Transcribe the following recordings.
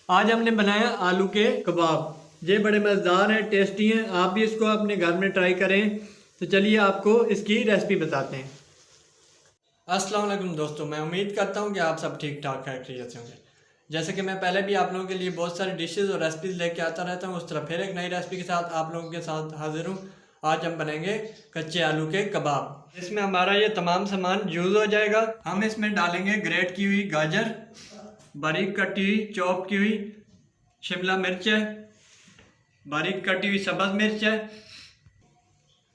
आज हमने बनाया आलू के कबाब। ये बड़े मज़ेदार हैं, टेस्टी हैं। आप भी इसको अपने घर में ट्राई करें। तो चलिए आपको इसकी रेसिपी बताते हैं। अस्सलाम वालेकुम दोस्तों, मैं उम्मीद करता हूँ कि आप सब ठीक ठाक खैरियत से होंगे। जैसे कि मैं पहले भी आप लोगों के लिए बहुत सारी डिशेस और रेसिपीज़ लेके आता रहता हूँ, उस तरह फिर एक नई रेसिपी के साथ आप लोगों के साथ हाजिर हूँ। आज हम बनाएंगे कच्चे आलू के कबाब। इसमें हमारा ये तमाम सामान यूज़ हो जाएगा। हम इसमें डालेंगे ग्रेट की हुई गाजर, बारीक कटी हुई चॉप की हुई शिमला मिर्च है, बारीक कटी हुई सब्ज़ मिर्च है,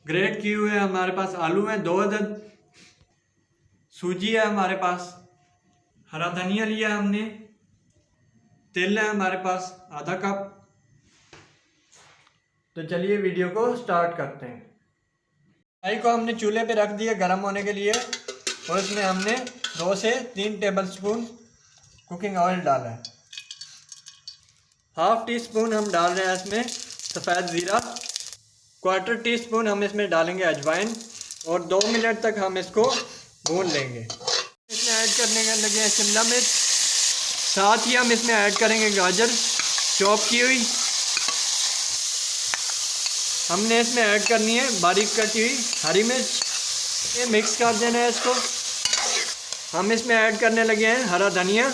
ग्रेट किए हुए हमारे पास आलू है 2 अदद, सूजी है हमारे पास, हरा धनिया लिया हमने, तिल है हमारे पास आधा कप। तो चलिए वीडियो को स्टार्ट करते हैं। कढ़ाई को हमने चूल्हे पे रख दिया गर्म होने के लिए और इसमें हमने 2 से 3 टेबलस्पून कुकिंग ऑयल डाला है। हाफ टी स्पून हम डाल रहे हैं इसमें सफ़ेद ज़ीरा, 1/4 टीस्पून हम इसमें डालेंगे अजवाइन और 2 मिनट तक हम इसको भून लेंगे। इसमें ऐड करने के लगे हैं शिमला मिर्च, साथ ही हम इसमें ऐड करेंगे गाजर चॉप की हुई। हमने इसमें ऐड करनी है बारीक कटी हुई हरी मिर्च। ये मिक्स कर देना है इसको। हम इसमें ऐड करने लगे हैं हरा धनिया।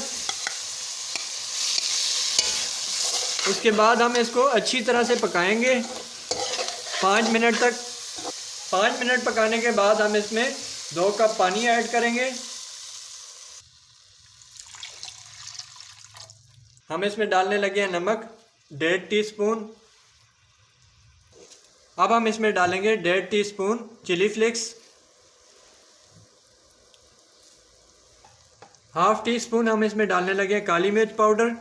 उसके बाद हम इसको अच्छी तरह से पकाएंगे 5 मिनट तक। 5 मिनट पकाने के बाद हम इसमें 2 कप पानी ऐड करेंगे। हम इसमें डालने लगे हैं नमक 1.5 टीस्पून। अब हम इसमें डालेंगे 1.5 teaspoon chilli flakes, half teaspoon हम इसमें डालने लगे हैं काली मिर्च पाउडर,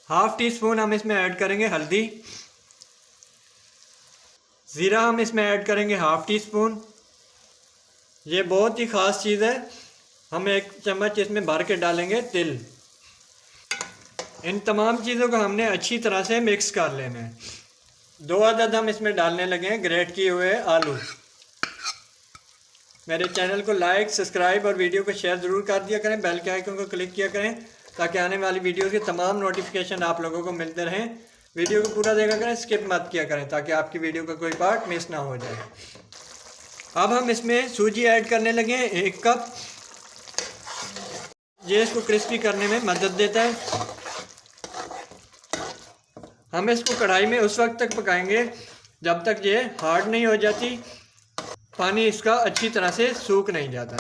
हाफ टी स्पून हम इसमें ऐड करेंगे हल्दी, ज़ीरा हम इसमें ऐड करेंगे हाफ टी स्पून। ये बहुत ही ख़ास चीज़ है, हम 1 चम्मच इसमें भर के डालेंगे तिल। इन तमाम चीज़ों को हमने अच्छी तरह से मिक्स कर लेना है। 2 अदद हम इसमें डालने लगे हैं ग्रेट किए हुए आलू। मेरे चैनल को लाइक सब्सक्राइब और वीडियो को शेयर ज़रूर कर दिया करें, बेल के आइकन को क्लिक किया करें ताकि आने वाली वीडियो के तमाम नोटिफिकेशन आप लोगों को मिलते रहें। वीडियो को पूरा देखा करें, स्किप मत किया करें ताकि आपकी वीडियो का कोई पार्ट मिस ना हो जाए। अब हम इसमें सूजी ऐड करने लगे हैं 1 कप। ये इसको क्रिस्पी करने में मदद देता है। हम इसको कढ़ाई में उस वक्त तक पकाएंगे जब तक ये हार्ड नहीं हो जाती, पानी इसका अच्छी तरह से सूख नहीं जाता,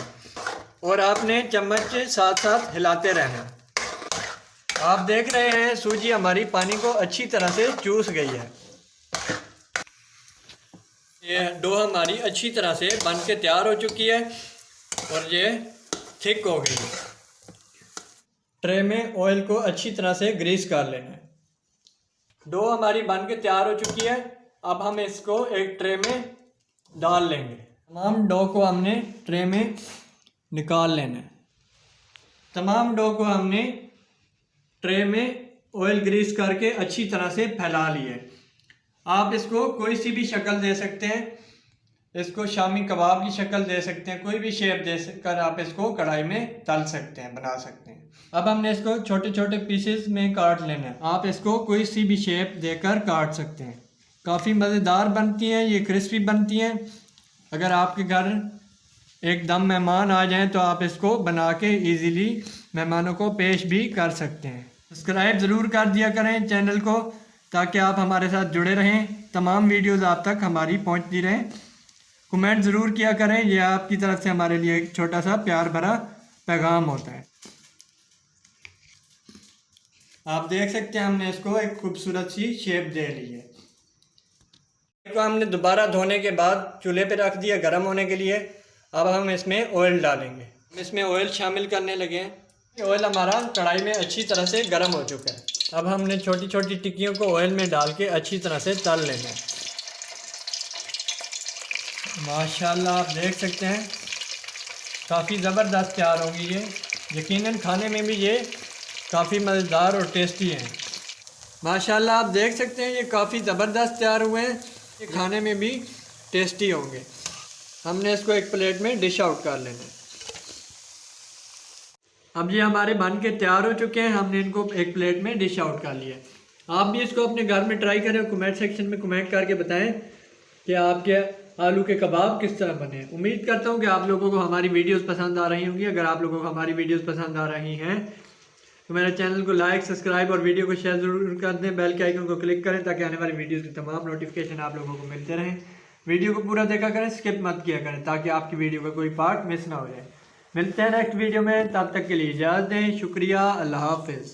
और आपने चम्मच के साथ साथ हिलाते रहना। आप देख रहे हैं सूजी हमारी पानी को अच्छी तरह से चूस गई है। ये डो हमारी अच्छी तरह से बन के तैयार हो चुकी है और ये थिक हो गई है। ट्रे में ऑयल को अच्छी तरह से ग्रीस कर लेना है। डो हमारी बन के तैयार हो चुकी है। अब हम इसको एक ट्रे में डाल लेंगे। तमाम डो को हमने ट्रे में निकाल लेना है। तमाम डो को हमने ट्रे में ऑयल ग्रीस करके अच्छी तरह से फैला लिया है। आप इसको कोई सी भी शक्ल दे सकते हैं, इसको शामी कबाब की शक्ल दे सकते हैं, कोई भी शेप दे कर आप इसको कढ़ाई में तल सकते हैं, बना सकते हैं। अब हमने इसको छोटे छोटे पीसेस में काट लेना है। आप इसको कोई सी भी शेप देकर काट सकते हैं। काफ़ी मज़ेदार बनती हैं, ये क्रिस्पी बनती हैं। अगर आपके घर एकदम मेहमान आ जाएं तो आप इसको बना के ईज़िली मेहमानों को पेश भी कर सकते हैं। सब्सक्राइब ज़रूर कर दिया करें चैनल को ताकि आप हमारे साथ जुड़े रहें, तमाम वीडियोज़ आप तक हमारी पहुंचती रहें। कमेंट ज़रूर किया करें, यह आपकी तरफ से हमारे लिए एक छोटा सा प्यार भरा पैगाम होता है। आप देख सकते हैं हमने इसको एक खूबसूरत सी शेप दे ली है। इसको हमने दोबारा धोने के बाद चूल्हे पे रख दिया गर्म होने के लिए। अब हम इसमें ऑयल डालेंगे। हम इसमें ऑयल शामिल करने लगे हैं। ऑयल हमारा कढ़ाई में अच्छी तरह से गर्म हो चुका है। अब हमने छोटी छोटी टिक्कियों को ऑयल में डाल के अच्छी तरह से तल लेना है। माशाल्लाह आप देख सकते हैं काफ़ी ज़बरदस्त तैयार होगी ये। यकीनन खाने में भी ये काफ़ी मज़ेदार और टेस्टी हैं। माशाल्लाह आप देख सकते हैं ये काफ़ी ज़बरदस्त तैयार हुए हैं, ये खाने में भी टेस्टी होंगे। हमने इसको एक प्लेट में डिश आउट कर लेना है। अब ये हमारे बन के तैयार हो चुके हैं, हमने इनको एक प्लेट में डिश आउट कर लिया। आप भी इसको अपने घर में ट्राई करें और कमेंट सेक्शन में कमेंट करके बताएं कि आपके आलू के कबाब किस तरह बने। उम्मीद करता हूं कि आप लोगों को हमारी वीडियोस पसंद आ रही होंगी। अगर आप लोगों को हमारी वीडियोस पसंद आ रही हैं तो मेरे चैनल को लाइक, सब्सक्राइब और वीडियो को शेयर जरूर कर दें। बेल के आइकन को क्लिक करें ताकि आने वाली वीडियोस की तमाम नोटिफिकेशन आप लोगों को मिलते रहें। वीडियो को पूरा देखा करें, स्किप मत किया करें ताकि आपकी वीडियो का कोई पार्ट मिस ना हो जाए। मिलते हैं नेक्स्ट वीडियो में, तब तक के लिए इजाज़त दें। शुक्रिया, अल्लाह हाफिज़।